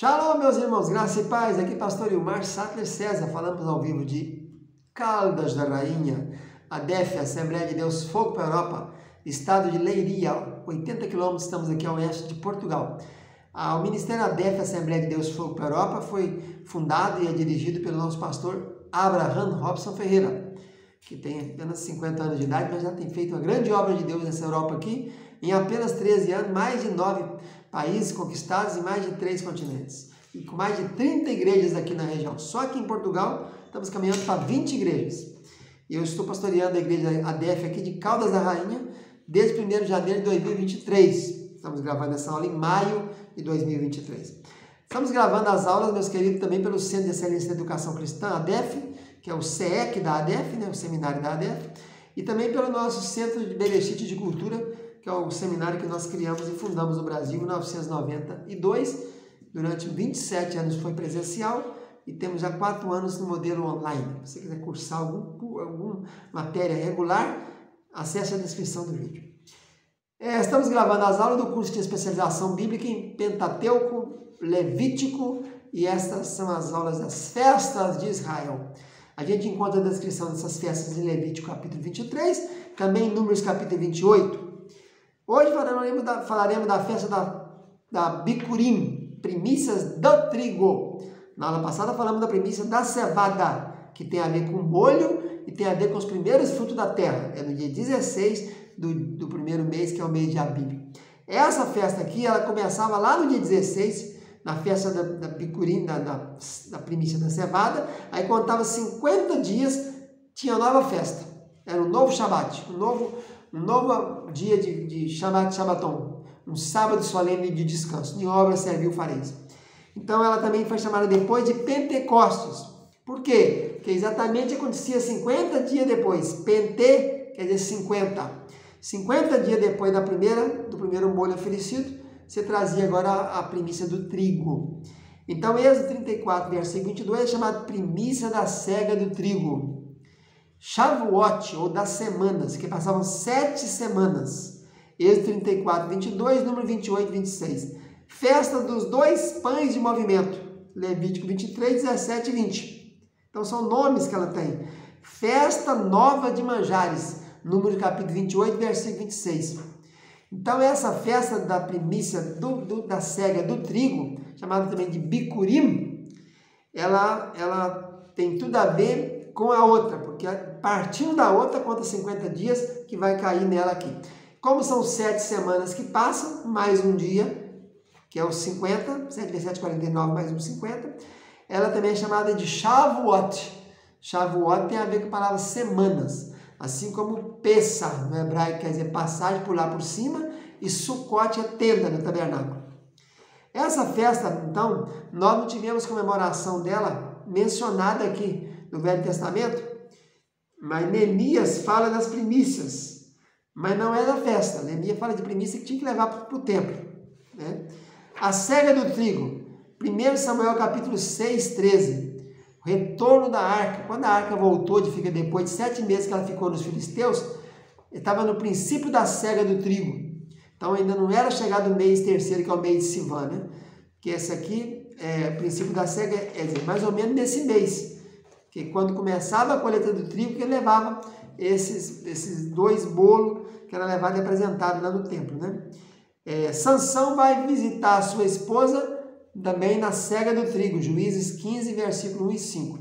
Shalom, meus irmãos, graça e paz, aqui pastor Ilmar Sattler César, falamos ao vivo de Caldas da Rainha, ADEF, Assembleia de Deus Fogo para a Europa, estado de Leiria, 80 quilômetros, estamos aqui ao oeste de Portugal. O Ministério ADEF, Assembleia de Deus Fogo para a Europa, foi fundado e é dirigido pelo nosso pastor Abraham Robson Ferreira, que tem apenas 50 anos de idade, mas já tem feito uma grande obra de Deus nessa Europa aqui, em apenas 13 anos, mais de 9 países conquistados em mais de 3 continentes. E com mais de 30 igrejas aqui na região. Só aqui em Portugal, estamos caminhando para 20 igrejas. E eu estou pastoreando a igreja ADEF aqui de Caldas da Rainha, desde 1º de janeiro de 2023. Estamos gravando essa aula em maio de 2023. Estamos gravando as aulas, meus queridos, também pelo Centro de Excelência da Educação Cristã, ADEF, que é o CEC da ADEF, né, o seminário da ADEF, e também pelo nosso Centro de Berechite de Cultura, que é o seminário que nós criamos e fundamos no Brasil em 1992. Durante 27 anos foi presencial e temos já 4 anos no modelo online. Se você quiser cursar alguma matéria regular, acesse a descrição do vídeo. Estamos gravando as aulas do curso de especialização bíblica em Pentateuco, Levítico, e estas são as aulas das festas de Israel. A gente encontra a descrição dessas festas em Levítico capítulo 23, também em Números capítulo 28. Hoje falaremos da festa da Bikurim, primícias do trigo. Na aula passada falamos da primícia da cevada, que tem a ver com molho e tem a ver com os primeiros frutos da terra. É no dia 16 do primeiro mês, que é o mês de Abib. Essa festa aqui, ela começava lá no dia 16, na festa da Bikurim, da primícia da cevada. Aí contava 50 dias, tinha nova festa. Era um novo Shabat, um novo dia de Shabaton, um sábado solene de descanso. Em obra serviu fareis. Então ela também foi chamada depois de Pentecostes. Por quê? Porque exatamente acontecia 50 dias depois. Pente quer dizer 50. 50 dias depois do primeiro molho oferecido, você trazia agora a primícia do trigo. Então Êxodo 34, versículo 22 é chamado primícia da cega do trigo. Shavuot, ou das semanas, que passavam 7 semanas. Êxodo 34, 22, número 28, 26. Festa dos 2 pães de movimento. Levítico 23, 17 e 20. Então são nomes que ela tem. Festa nova de manjares. Número capítulo 28, versículo 26. Então essa festa da primícia da cega do trigo, chamada também de Bikurim, ela tem tudo a ver com a outra, porque partindo da outra, conta 50 dias que vai cair nela aqui. Como são 7 semanas que passam, mais um dia, que é os 50, 7 vezes 7, 49, mais um 50, ela também é chamada de Shavuot. Shavuot tem a ver com a palavra semanas, assim como Pessah, no hebraico, quer dizer passagem, pular por cima, e Sukkot é tenda no tabernáculo. Essa festa, então, nós não tivemos comemoração dela mencionada aqui no Velho Testamento, mas Neemias fala das primícias, mas não é da festa. Neemias fala de primícia que tinha que levar para o templo, né? A cega do trigo, 1 Samuel capítulo 6, 13, o retorno da arca. Quando a arca voltou, depois de 7 meses que ela ficou nos filisteus, estava no princípio da cega do trigo. Então ainda não era chegado o mês terceiro, que é o mês de Sivan, né? Que esse aqui, o princípio da cega, é dizer, mais ou menos nesse mês. Que quando começava a colheita do trigo, que ele levava esses 2 bolos que era levado e apresentado lá no templo, né? Sansão vai visitar a sua esposa também na cega do trigo, Juízes 15, versículo 1 e 5.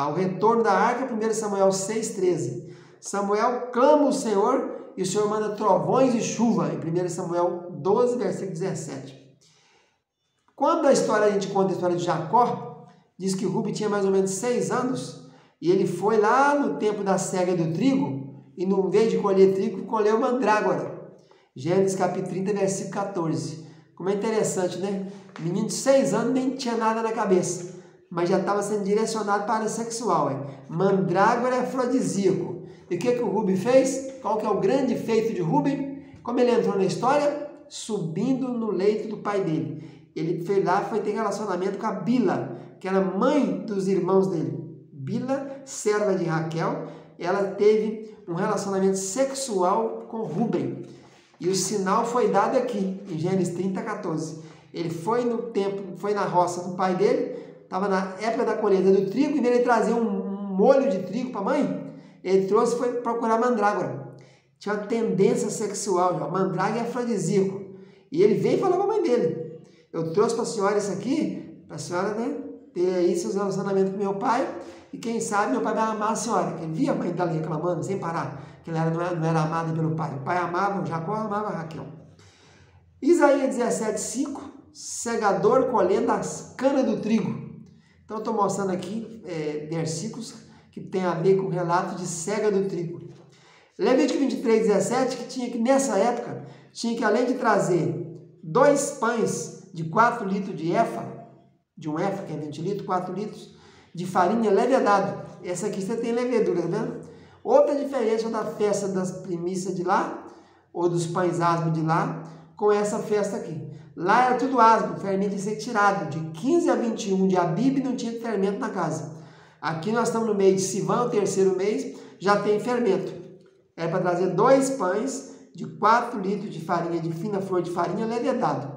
O retorno da arca, 1 Samuel 6, 13. Samuel clama o Senhor e o Senhor manda trovões e chuva, em 1 Samuel 12, versículo 17. Quando a gente conta a história de Jacó, diz que Rube tinha mais ou menos 6 anos e ele foi lá no tempo da cega do trigo e, no vez de colher trigo, colheu mandrágora. Gênesis capítulo 30, versículo 14. Como é interessante, né? Menino de 6 anos nem tinha nada na cabeça, mas já estava sendo direcionado para a área sexual. Mandrágora é afrodisíaco. E o que o Rube fez? Qual que é o grande feito de Rube? Como ele entrou na história? Subindo no leito do pai dele. Ele foi ter relacionamento com a Bila, que era mãe dos irmãos dele. Bila, serva de Raquel, ela teve um relacionamento sexual com Rubem. E o sinal foi dado aqui, em Gênesis 30, 14. Ele foi no tempo, foi na roça do pai dele, estava na época da colheita do trigo, e nele trazia um molho de trigo para a mãe, ele trouxe e foi procurar mandrágora. Tinha uma tendência sexual, já. Mandrágora é afrodisíaco. E ele veio e falou para a mãe dele: eu trouxe para a senhora isso aqui, para a senhora, né, ter aí seus relacionamentos com meu pai, e quem sabe meu pai vai amar a senhora. Porque ele via a mãe dela reclamando sem parar, que ela não era amada pelo pai. O pai amava, Jacó amava Raquel. Isaías 17:5, segador colhendo as canas do trigo. Então, eu estou mostrando aqui versículos que tem a ver com o relato de cega do trigo. Levítico 23:17, que tinha que nessa época, tinha que além de trazer 2 pães de 4 litros de efa, de um efa, que é 20 litros, 4 litros, de farinha levedado. Essa aqui você tem levedura, tá vendo? Outra diferença da festa das primícias de lá, ou dos pães asmos de lá, com essa festa aqui. Lá era tudo asmo, fermento ia ser tirado. De 15 a 21 de Abib não tinha fermento na casa. Aqui nós estamos no mês de Sivan, o 3º mês, já tem fermento. É para trazer 2 pães de 4 litros de farinha, de fina flor de farinha levedado.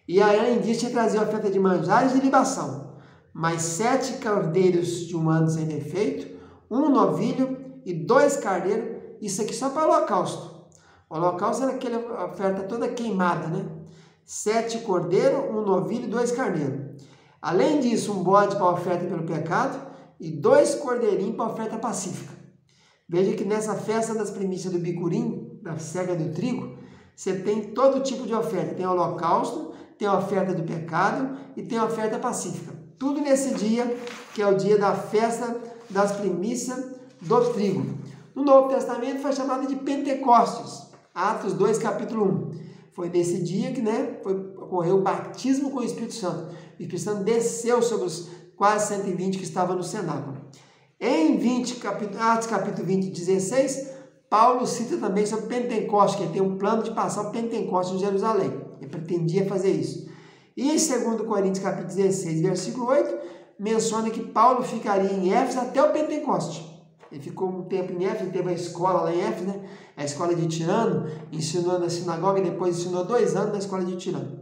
E aí, além disso, tinha que trazer oferta de manjares de libação, mais 7 cordeiros de 1 ano sem defeito, 1 novilho e 2 carneiros, isso aqui só para o holocausto. O holocausto era aquela oferta toda queimada, né? 7 cordeiros, 1 novilho e 2 carneiros. Além disso, um bode para a oferta pelo pecado e 2 cordeirinhos para a oferta pacífica. Veja que nessa festa das primícias do bicurim, da cega do trigo, você tem todo tipo de oferta. Tem o holocausto, tem a oferta do pecado e tem a oferta pacífica. Tudo nesse dia, que é o dia da festa das primícias do trigo. No Novo Testamento foi chamado de Pentecostes. Atos 2, capítulo 1. Foi nesse dia que ocorreu o batismo com o Espírito Santo. O Espírito Santo desceu sobre os quase 120 que estavam no cenáculo. Em Atos capítulo 20, 16, Paulo cita também sobre Pentecostes, que ele tem um plano de passar o Pentecostes em Jerusalém. Ele pretendia fazer isso. E em 2 Coríntios capítulo 16, versículo 8, menciona que Paulo ficaria em Éfeso até o Pentecoste. Ele ficou um tempo em Éfeso, teve a escola lá em Éfeso, né? A escola de Tirano, ensinou na sinagoga e depois ensinou 2 anos na escola de Tirano.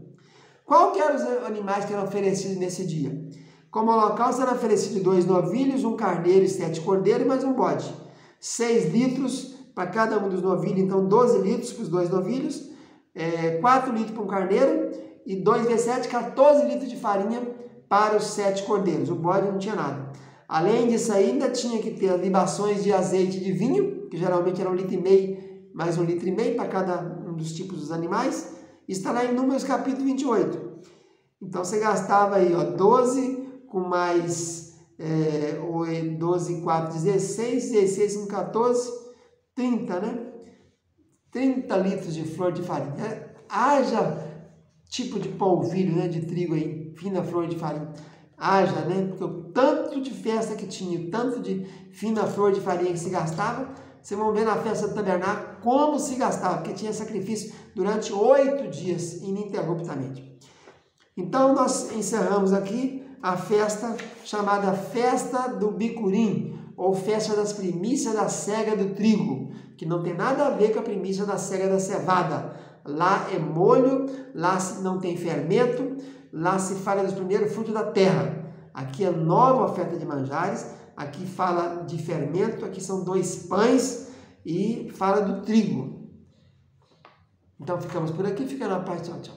Qual que eram os animais que eram oferecidos nesse dia? Como holocausto era oferecido 2 novilhos, 1 carneiro e 7 cordeiros, mais um bode. 6 litros para cada um dos novilhos, então 12 litros para os 2 novilhos, 4 litros para um carneiro e 2 vezes 7, 14 litros de farinha para os 7 cordeiros. O bode não tinha nada. Além disso, ainda tinha que ter libações de azeite de vinho, que geralmente era 1,5 litro, mais 1,5 litro para cada um dos tipos dos animais. Está lá em Números capítulo 28. Então você gastava aí 12 com mais 12, 4, 16, 16 com 14, 30, né? 30 litros de flor de farinha. Haja tipo de polvilho, né, de trigo aí, fina flor de farinha. Haja, né? Porque o tanto de festa que tinha, o tanto de fina flor de farinha que se gastava, vocês vão ver na festa do tabernáculo como se gastava, porque tinha sacrifício durante 8 dias, ininterruptamente. Então, nós encerramos aqui a festa chamada Festa do Bicurim, ou Festa das Primícias da Cega do Trigo, que não tem nada a ver com a primícia da cega da cevada. Lá é molho, lá não tem fermento, lá se fala dos primeiros frutos da terra. Aqui é nova oferta de manjares, aqui fala de fermento, aqui são 2 pães e fala do trigo. Então ficamos por aqui, fica na paz, tchau, tchau.